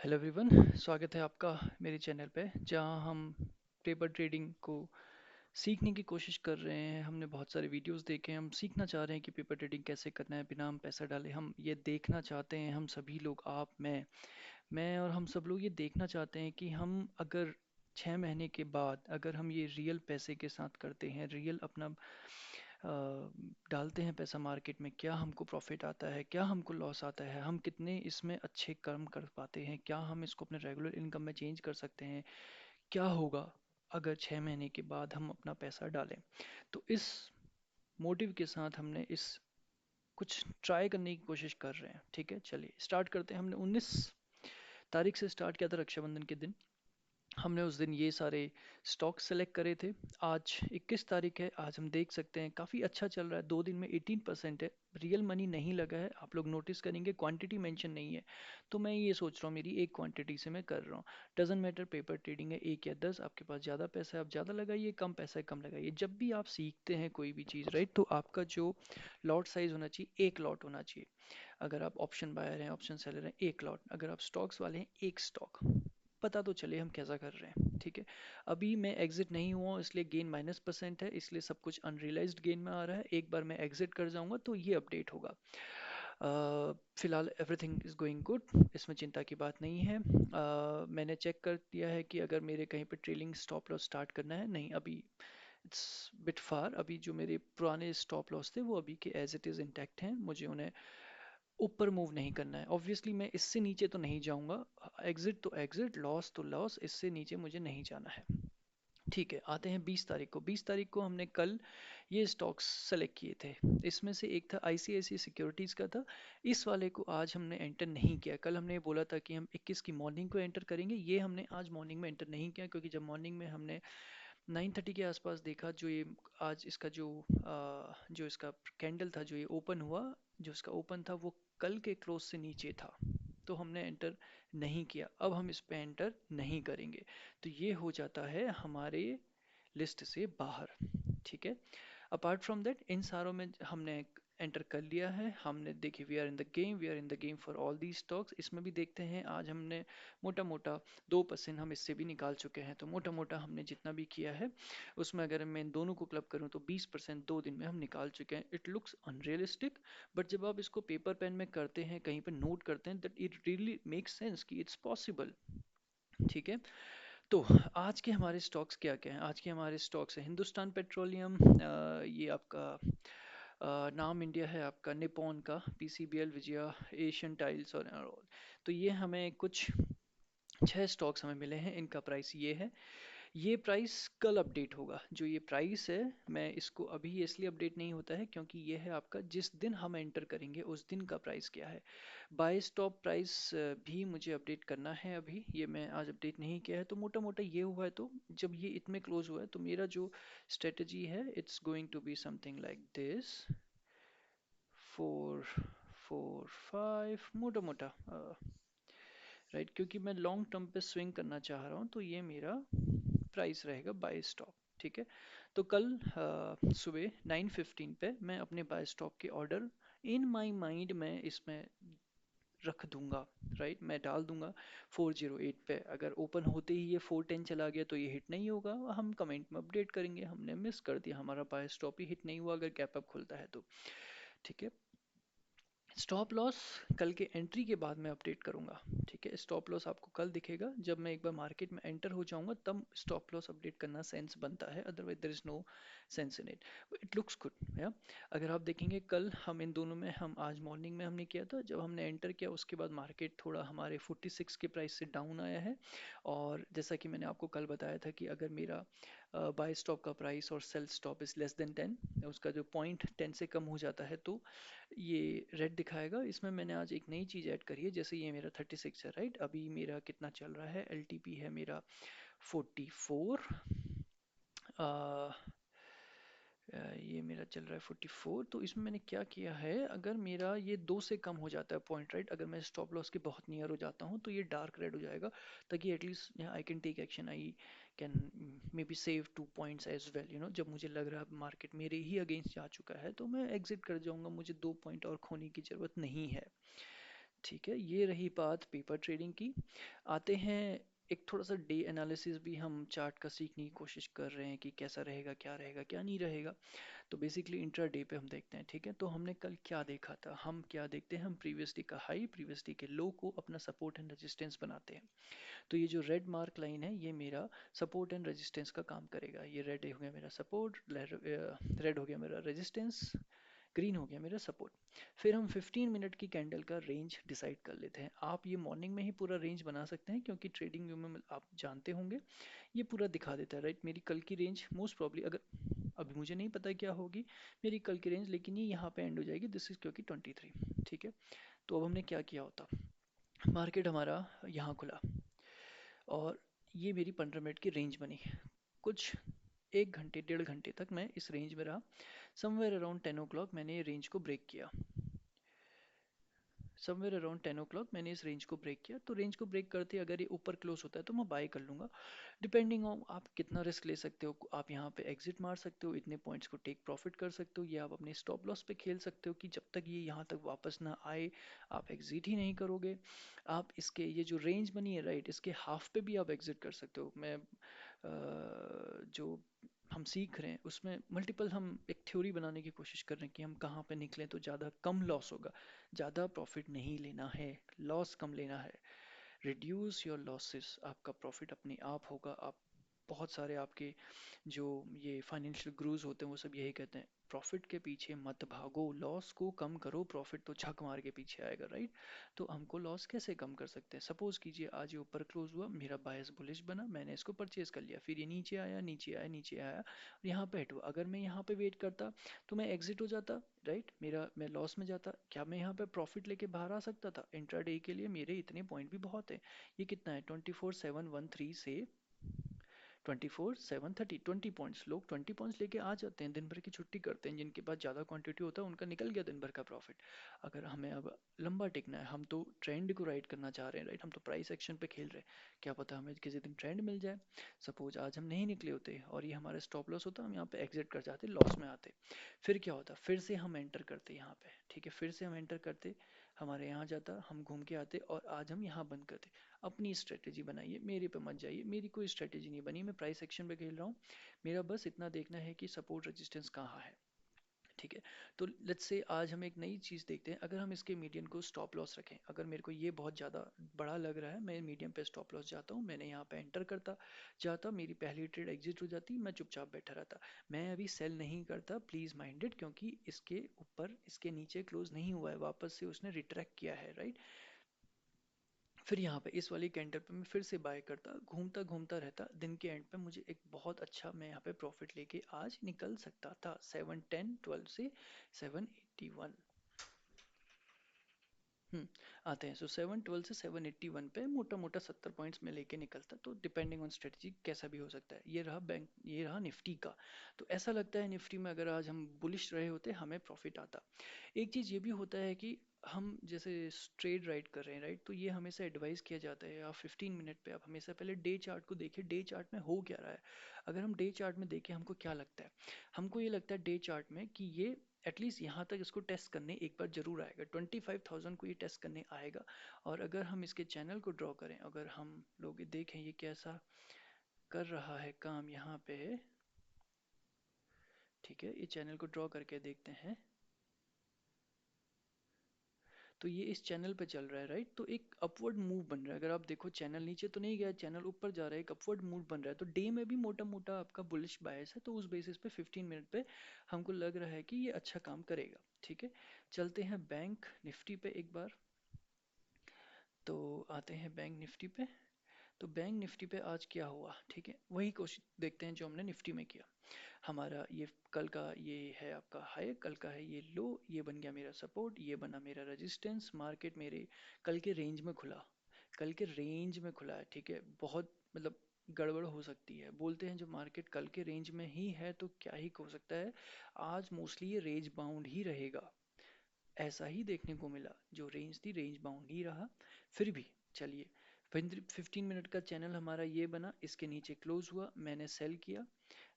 Hello everyone, स्वागत है आपका मेरे चैनल पे जहां हम पेपर ट्रेडिंग को सीखने की कोशिश कर रहे हैं। हमने बहुत सारे वीडियोस देखे हैं, हम सीखना चाह रहे हैं कि पेपर ट्रेडिंग कैसे करना है बिना हम पैसा डाले। हम ये देखना चाहते हैं, हम सभी लोग, आप, मैं और हम सब लोग ये देखना चाहते हैं कि हम अगर 6 महीने के बाद अगर हम ये रियल पैसे के साथ करते हैं, रियल अपना डालते हैं पैसा मार्केट में, क्या हमको प्रॉफिट आता है, क्या हमको लॉस आता है, हम कितने इसमें अच्छे कर्म कर पाते हैं, क्या हम इसको अपने रेगुलर इनकम में चेंज कर सकते हैं, क्या होगा अगर 6 महीने के बाद हम अपना पैसा डालें। तो इस मोटिव के साथ हमने इस कुछ ट्राई करने की कोशिश कर रहे हैं। ठीक है, चलिए स्टार्ट करते हैं। हमने 19 तारीख से स्टार्ट किया था, रक्षाबंधन के दिन। हमने उस दिन ये सारे स्टॉक सेलेक्ट करे थे। आज 21 तारीख है, आज हम देख सकते हैं काफ़ी अच्छा चल रहा है। 2 दिन में 18% है। रियल मनी नहीं लगा है, आप लोग नोटिस करेंगे क्वांटिटी मेंशन नहीं है। तो मैं ये सोच रहा हूँ मेरी एक क्वांटिटी से मैं कर रहा हूँ। डजेंट मैटर, पेपर ट्रेडिंग है, 1 या 10, आपके पास ज़्यादा पैसा है आप ज़्यादा लगाइए, कम पैसा है कम लगाइए। जब भी आप सीखते हैं कोई भी चीज़, राइट, तो आपका जो लॉट साइज होना चाहिए, एक लॉट होना चाहिए। अगर आप ऑप्शन बायर हैं, ऑप्शन सेलर हैं, एक लॉट। अगर आप स्टॉक्स वाले हैं, एक स्टॉक। पता तो चले हम कैसा कर रहे हैं। ठीक है, अभी मैं एग्जिट नहीं हुआ हूं, इसलिए गेन -% है, इसलिए सब कुछ अनरियलाइज्ड गेन में आ रहा है। एक बार मैं एग्जिट कर जाऊंगा तो ये अपडेट होगा। फिलहाल एवरीथिंग इज गोइंग गुड, इसमें चिंता की बात नहीं है। मैंने चेक कर दिया है कि अगर मेरे कहीं पर ट्रेलिंग स्टॉप लॉस स्टार्ट करना है, नहीं अभी इट्स बिट फार। अभी जो मेरे पुराने स्टॉप लॉस थे वो अभी के एज इट इज़ इंटैक्ट हैं, मुझे उन्हें ऊपर मूव नहीं करना है। ऑब्वियसली मैं इससे नीचे तो नहीं जाऊंगा, एग्जिट तो एग्जिट, लॉस तो लॉस, इससे नीचे मुझे नहीं जाना है। ठीक है, आते हैं 20 तारीख को। 20 तारीख को हमने कल ये स्टॉक्स सेलेक्ट किए थे। इसमें से एक था आईसीआईसी सिक्योरिटीज़ का था। इस वाले को आज हमने एंटर नहीं किया। कल हमने बोला था कि हम 21 की मॉर्निंग को एंटर करेंगे, ये हमने आज मॉर्निंग में एंटर नहीं किया, क्योंकि जब मॉर्निंग में हमने 9:30 के आसपास देखा, जो ये आज इसका जो इसका कैंडल था, जो ये ओपन हुआ, जो इसका ओपन था वो कल के क्लोज से नीचे था, तो हमने एंटर नहीं किया। अब हम इस पे एंटर नहीं करेंगे, तो ये हो जाता है हमारे लिस्ट से बाहर। ठीक है, अपार्ट फ्रॉम दैट इन सारों में हमने एंटर कर लिया है। हमने देखिए, we are in the game, we are in the game for all the stocks. इसमें भी देखते हैं, आज हमने मोटा मोटा 2% हम इससे भी निकाल चुके हैं। तो मोटा मोटा हमने जितना भी किया है उसमें अगर मैं इन दोनों को क्लब करूं तो 20% 2 दिन में हम निकाल चुके हैं। इट लुक्स अनरियलिस्टिक, बट जब आप इसको पेपर पेन में करते हैं, कहीं पर नोट करते हैं, that it really makes sense कि इट्स पॉसिबल। ठीक है, तो आज के हमारे स्टॉक्स क्या क्या हैं। आज के हमारे स्टॉक्स हैं हिंदुस्तान पेट्रोलियम, ये आपका नाम इंडिया है, आपका निपॉन का, पीसीबीएल, विजया, एशियन टाइल्स और all। तो ये हमें कुछ 6 स्टॉक्स हमें मिले हैं, इनका प्राइस ये है। ये प्राइस कल अपडेट होगा। जो ये प्राइस है, मैं इसको अभी इसलिए अपडेट नहीं होता है क्योंकि ये है आपका जिस दिन हम एंटर करेंगे उस दिन का प्राइस क्या है। बाय स्टॉप प्राइस भी मुझे अपडेट करना है, अभी ये मैं आज अपडेट नहीं किया है। तो मोटा मोटा ये हुआ है, तो जब ये इतने क्लोज हुआ है तो मेरा जो स्ट्रेटजी है, it's going to be something like this, 4 4 5, मोटा मोटा, राइट, क्योंकि मैं लॉन्ग टर्म पे स्विंग करना चाह रहा हूँ, तो ये मेरा प्राइस रहेगा बाय स्टॉप। ठीक है, तो कल सुबह 9:15 पे मैं अपने बाय स्टॉप के ऑर्डर इन माई माइंड में इसमें रख दूंगा, राइट, मैं डाल दूंगा 408 पे। अगर ओपन होते ही ये 410 चला गया तो ये हिट नहीं होगा, हम कमेंट में अपडेट करेंगे हमने मिस कर दिया, हमारा बाय स्टॉप ही हिट नहीं हुआ अगर गैप अप खुलता है तो। ठीक है, स्टॉप लॉस कल के एंट्री के बाद मैं अपडेट करूंगा। ठीक है, स्टॉप लॉस आपको कल दिखेगा, जब मैं एक बार मार्केट में एंटर हो जाऊंगा तब स्टॉप लॉस अपडेट करना सेंस बनता है, otherwise there is no sense in it. It looks good या। अगर आप देखेंगे कल हम इन दोनों में, हम आज मॉर्निंग में हमने किया था, जब हमने एंटर किया उसके बाद मार्केट थोड़ा हमारे 46 के प्राइस से डाउन आया है। और जैसा कि मैंने आपको कल बताया था कि अगर मेरा बाय स्टॉप का प्राइस और sell stop is less than 10, उसका जो पॉइंट 10 से कम हो जाता है तो ये रेड दिखाएगा। इसमें मैंने आज एक नई चीज़ ऐड करी है, जैसे ये मेरा 36 है, राइट, अभी मेरा कितना चल रहा है, एलटीपी है मेरा 44, ये मेरा चल रहा है 44। तो इसमें मैंने क्या किया है, अगर मेरा ये 2 से कम हो जाता है पॉइंट, राइट, अगर मैं स्टॉप लॉस के बहुत नियर हो जाता हूँ तो ये डार्क रेड हो जाएगा, ताकि at least I can take action, I can maybe save 2 points as well, जब मुझे लग रहा है मार्केट मेरे ही अगेंस्ट जा चुका है तो मैं एग्जिट कर जाऊंगा, मुझे 2 पॉइंट और खोने की ज़रूरत नहीं है। ठीक है, ये रही बात पेपर ट्रेडिंग की। आते हैं एक थोड़ा सा डे एनालिसिस भी हम चार्ट का सीखने की कोशिश कर रहे हैं कि कैसा रहेगा क्या नहीं रहेगा। तो बेसिकली इंट्रा डे पे हम देखते हैं। ठीक है, तो हमने कल क्या देखा था, हम क्या देखते हैं, हम प्रीवियस डे का हाई प्रीवियस डे के लो को अपना सपोर्ट एंड रेजिस्टेंस बनाते हैं। तो ये जो रेड मार्क लाइन है ये मेरा सपोर्ट एंड रेजिस्टेंस का काम करेगा। ये रेड हो गया मेरा सपोर्ट, रेड हो गया मेरा रेजिस्टेंस, ग्रीन हो गया मेरा सपोर्ट। फिर हम 15 मिनट की कैंडल का रेंज डिसाइड कर लेते हैं। आप ये मॉर्निंग में ही पूरा रेंज बना सकते हैं क्योंकि ट्रेडिंग व्यू में आप जानते होंगे ये पूरा दिखा देता है, राइट। मेरी कल की रेंज मोस्ट प्रॉब्ली, अगर अभी मुझे नहीं पता क्या होगी मेरी कल की रेंज, लेकिन ये यहाँ पे एंड हो जाएगी, दिस इज क्योंकि 23। ठीक है, तो अब हमने क्या किया होता, मार्केट हमारा यहाँ खुला और ये मेरी 15 मिनट की रेंज बनी। कुछ 1 घंटे 1.5 घंटे तक मैं इस रेंज में रहा। समवेयर अराउंड 10 o'clock मैंने ये रेंज को ब्रेक किया। समवेयर अराउंड 10 o'clock मैंने इस रेंज को ब्रेक किया। तो रेंज को ब्रेक करते अगर ये ऊपर क्लोज होता है तो मैं बाय कर लूंगा। डिपेंडिंग ऑन आप कितना रिस्क ले सकते हो, आप यहाँ पे एग्जिट मार सकते हो, इतने पॉइंट्स को टेक प्रॉफिट कर सकते हो, या आप अपने स्टॉप लॉस पे खेल सकते हो कि जब तक ये यहाँ तक वापस ना आए आप एग्जिट ही नहीं करोगे। आप इसके ये जो रेंज बनी है, राइट, इसके हाफ पे भी आप एग्जिट कर सकते हो। मैं जो हम सीख रहे हैं उसमें मल्टीपल हम एक थ्योरी बनाने की कोशिश कर रहे हैं कि हम कहाँ पे निकलें तो ज़्यादा कम लॉस होगा। ज़्यादा प्रॉफिट नहीं लेना है, लॉस कम लेना है। रिड्यूस योर लॉसेस, आपका प्रॉफिट अपने आप होगा। आप बहुत सारे आपके जो ये फाइनेंशियल गुरुज होते हैं वो सब यही कहते हैं, प्रॉफिट के पीछे मत भागो, लॉस को कम करो, प्रॉफिट तो झक मार के पीछे आएगा, राइट। तो हमको लॉस कैसे कम कर सकते हैं, सपोज कीजिए आज ये ऊपर क्लोज हुआ, मेरा बायस बुलिश बना, मैंने इसको परचेज कर लिया, फिर ये नीचे आया नीचे आया नीचे आया और यहाँ पे हिट हुआ। अगर मैं यहाँ पे वेट करता तो मैं एग्जिट हो जाता, राइट, मेरा मैं लॉस में जाता। क्या मैं यहाँ पे प्रॉफिट लेके बाहर आ सकता था? इंट्राडे के लिए मेरे इतने पॉइंट भी बहुत है। ये कितना है, 24,713 से 24,730, 20 पॉइंट्स। लोग 20 पॉइंट्स लेके आ जाते हैं, दिन भर की छुट्टी करते हैं, जिनके पास ज़्यादा क्वांटिटी होता है उनका निकल गया दिन भर का प्रॉफिट। अगर हमें अब लंबा टिकना है, हम तो ट्रेंड को राइड करना चाह रहे हैं, राइट, हम तो प्राइस एक्शन पे खेल रहे हैं। क्या पता हमें किसी दिन ट्रेंड मिल जाए। सपोज आज हम नहीं निकले होते और ये हमारे स्टॉप लॉस होता, हम यहाँ पे एग्जिट कर जाते, लॉस में आते। फिर क्या होता, फिर से हम एंटर करते यहाँ पे, ठीक है, फिर से हम एंटर करते, हमारे यहाँ जाता, हम घूम के आते और आज हम यहाँ बंद करते। अपनी स्ट्रेटेजी बनाइए, मेरे पे मत जाइए, मेरी कोई स्ट्रेटेजी नहीं बनी, मैं प्राइस एक्शन पे खेल रहा हूँ। मेरा बस इतना देखना है कि सपोर्ट रेजिस्टेंस कहाँ है। ठीक है, तो लेट्स से आज हम एक नई चीज़ देखते हैं। अगर हम इसके मीडियन को स्टॉप लॉस रखें, अगर मेरे को ये बहुत ज़्यादा बड़ा लग रहा है, मैं मीडियम पे स्टॉप लॉस जाता हूँ, मैंने यहाँ पे एंटर करता जाता, मेरी पहली ट्रेड एग्जिट हो जाती, मैं चुपचाप बैठा रहता। मैं अभी सेल नहीं करता, प्लीज़ माइंडेड, क्योंकि इसके ऊपर इसके नीचे क्लोज नहीं हुआ है, वापस से उसने रिट्रैक्ट किया है, राइट। फिर यहाँ पे इस वाली कैंडल पे मैं फिर से बाय करता, घूमता घूमता रहता, दिन के एंड पे मुझे एक बहुत अच्छा, मैं यहाँ पे प्रॉफिट लेके आज निकल सकता था 710 12 से 781। हम्म, आते हैं। सो 712 से 781 पे मोटा मोटा 70 पॉइंट्स में लेके निकलता, तो डिपेंडिंग ऑन स्ट्रेटजी कैसा भी हो सकता है। ये रहा बैंक, ये रहा निफ्टी का। तो ऐसा लगता है निफ्टी में अगर आज हम बुलिश रहे होते हमें प्रॉफिट आता। एक चीज़ ये भी होता है कि हम जैसे ट्रेड राइट कर रहे हैं, राइट, तो ये हमेशा एडवाइस किया जाता है आप 15 मिनट पे आप हमेशा पहले डे चार्ट को देखिए, डे चार्ट में हो क्या रहा है। अगर हम डे चार्ट में देखें हमको क्या लगता है, हमको ये लगता है डे चार्ट में कि ये एटलीस्ट यहाँ तक इसको टेस्ट करने एक बार जरूर आएगा, 25,000 को ये टेस्ट करने आएगा। और अगर हम इसके चैनल को ड्रॉ करें, अगर हम लोग ये देखें ये कैसा कर रहा है काम यहाँ पे, ठीक है, ये चैनल को ड्रॉ करके देखते हैं। तो ये इस चैनल पे चल रहा है, राइट, तो एक अपवर्ड मूव बन रहा है। अगर आप देखो चैनल नीचे तो नहीं गया, चैनल ऊपर जा रहा है, एक अपवर्ड मूव बन रहा है। तो डे में भी मोटा मोटा आपका बुलिश बायस है, तो उस बेसिस पे 15 मिनट पे हमको लग रहा है कि ये अच्छा काम करेगा। ठीक है, चलते हैं बैंक निफ्टी पे एक बार। तो आते हैं बैंक निफ्टी पे। तो बैंक निफ्टी पे आज क्या हुआ, ठीक है, वही कोशिश देखते हैं जो हमने निफ्टी में किया। हमारा ये कल का ये है आपका हाई, कल का है ये लो, ये बन गया मेरा सपोर्ट, ये बना मेरा रेजिस्टेंस। मार्केट मेरे कल के रेंज में खुला, कल के रेंज में खुला है, ठीक है। बहुत मतलब गड़बड़ हो सकती है, बोलते हैं जो मार्केट कल के रेंज में ही है तो क्या ही हो सकता है, आज मोस्टली ये रेंज बाउंड ही रहेगा। ऐसा ही देखने को मिला, जो रेंज थी रेंज बाउंड ही रहा। फिर भी चलिए, 15 मिनट का चैनल हमारा ये बना, इसके नीचे क्लोज हुआ, मैंने सेल किया,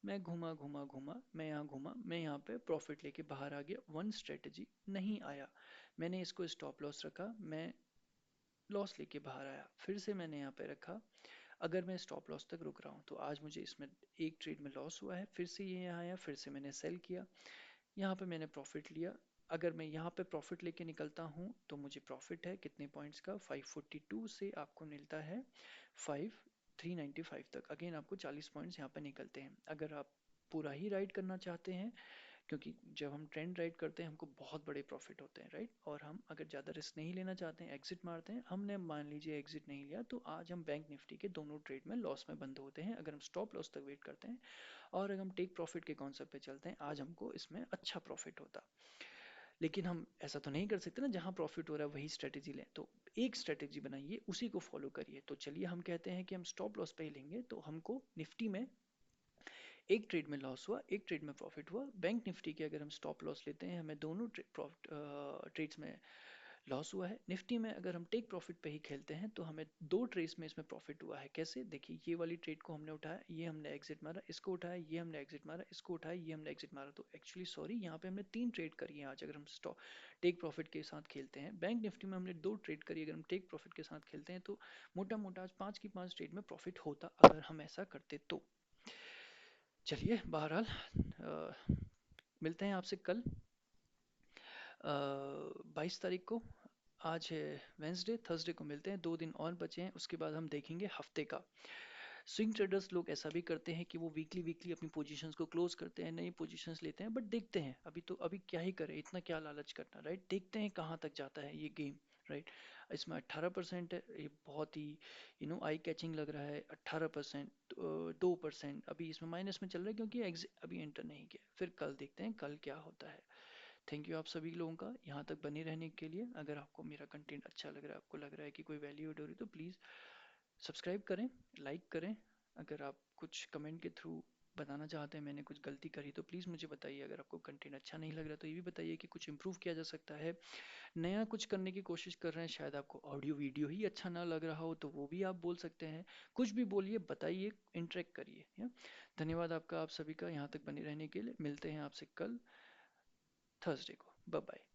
मैं घुमा घुमा घुमा, मैं यहाँ घुमा, मैं यहाँ पे प्रॉफिट लेके बाहर आ गया, वन स्ट्रेटजी नहीं आया, मैंने इसको स्टॉप लॉस रखा, मैं लॉस लेके बाहर आया, फिर से मैंने यहाँ पे रखा। अगर मैं स्टॉप लॉस तक रुक रहा हूँ तो आज मुझे इसमें एक ट्रेड में लॉस हुआ है, फिर से ये यहाँ आया, फिर से मैंने सेल किया, यहाँ पे मैंने प्रॉफिट लिया। अगर मैं यहाँ पे प्रॉफिट लेके निकलता हूँ तो मुझे प्रॉफिट है कितने पॉइंट्स का, 542 से आपको मिलता है 5395 तक। अगेन आपको 40 पॉइंट्स यहाँ पे निकलते हैं। अगर आप पूरा ही राइड करना चाहते हैं, क्योंकि जब हम ट्रेंड राइड करते हैं हमको बहुत बड़े प्रॉफिट होते हैं, राइट, और हम अगर ज़्यादा रिस्क नहीं लेना चाहते हैं, एग्जिट मारते हैं, हमने मान लीजिए एग्जिट नहीं लिया, तो आज हम बैंक निफ्टी के दोनों ट्रेड में लॉस में बंद होते हैं। अगर हम स्टॉप लॉस तक वेट करते हैं और अगर हम टेक प्रॉफिट के कॉन्सेप्ट पे चलते हैं, आज हमको इसमें अच्छा प्रॉफिट होता। लेकिन हम ऐसा तो नहीं कर सकते ना, जहां प्रॉफिट हो रहा है वही स्ट्रेटेजी लें। तो एक स्ट्रेटेजी बनाइए, उसी को फॉलो करिए। तो चलिए हम कहते हैं कि हम स्टॉप लॉस पे ही लेंगे, तो हमको निफ्टी में एक ट्रेड में लॉस हुआ, एक ट्रेड में प्रॉफिट हुआ। बैंक निफ्टी के अगर हम स्टॉप लॉस लेते हैं, हमें दोनों ट्रेड्स में लॉस हुआ है। निफ्टी में अगर हम टेक प्रॉफिट पे ही खेलते हैं तो हमें दो ट्रेड्स में इसमें प्रॉफिट हुआ है। कैसे? देखिए, ये वाली ट्रेड को हमने उठाया, ये हमने एग्जिट मारा, इसको उठाया, ये हमने एग्जिट मारा, इसको उठाया, ये हमने एग्जिट मारा। तो एक्चुअली सॉरी, यहाँ पे हमने तीन ट्रेड करी है आज, अगर हम स्टॉक टेक प्रॉफिट के साथ खेलते हैं। बैंक निफ्टी में हमने दो ट्रेड करी, अगर हम टेक प्रॉफिट के साथ खेलते हैं तो मोटा मोटा आज पाँच की पाँच ट्रेड में प्रॉफिट होता, अगर हम ऐसा करते तो। चलिए, बहरहाल मिलते हैं आपसे कल 22 तारीख को। आज है वेंसडे, थर्सडे को मिलते हैं। 2 दिन और बचे हैं, उसके बाद हम देखेंगे हफ्ते का। स्विंग ट्रेडर्स लोग ऐसा भी करते हैं कि वो वीकली वीकली अपनी पोजीशंस को क्लोज करते हैं, नई पोजीशंस लेते हैं, बट देखते हैं। अभी तो अभी क्या ही करें, इतना क्या लालच करना, राइट। देखते हैं कहाँ तक जाता है ये गेम, राइट। इसमें 18% है, ये बहुत ही आई कैचिंग लग रहा है। 18%, 2%, अभी इसमें माइनस में चल रहा है क्योंकि अभी एंटर नहीं किया। फिर कल देखते हैं कल क्या होता है। थैंक यू आप सभी लोगों का यहाँ तक बने रहने के लिए। अगर आपको मेरा कंटेंट अच्छा लग रहा है, आपको लग रहा है कि कोई वैल्यू एड हो रही है, तो प्लीज़ सब्सक्राइब करें, लाइक करें। अगर आप कुछ कमेंट के थ्रू बताना चाहते हैं मैंने कुछ गलती करी, तो प्लीज़ मुझे बताइए। अगर आपको कंटेंट अच्छा नहीं लग रहा तो ये भी बताइए कि कुछ इम्प्रूव किया जा सकता है। नया कुछ करने की कोशिश कर रहे हैं, शायद आपको ऑडियो वीडियो ही अच्छा ना लग रहा हो, तो वो भी आप बोल सकते हैं। कुछ भी बोलिए, बताइए, इंटरेक्ट करिए, या। धन्यवाद आपका, आप सभी का यहाँ तक बने रहने के लिए। मिलते हैं आपसे कल थर्सडे को। Bye bye.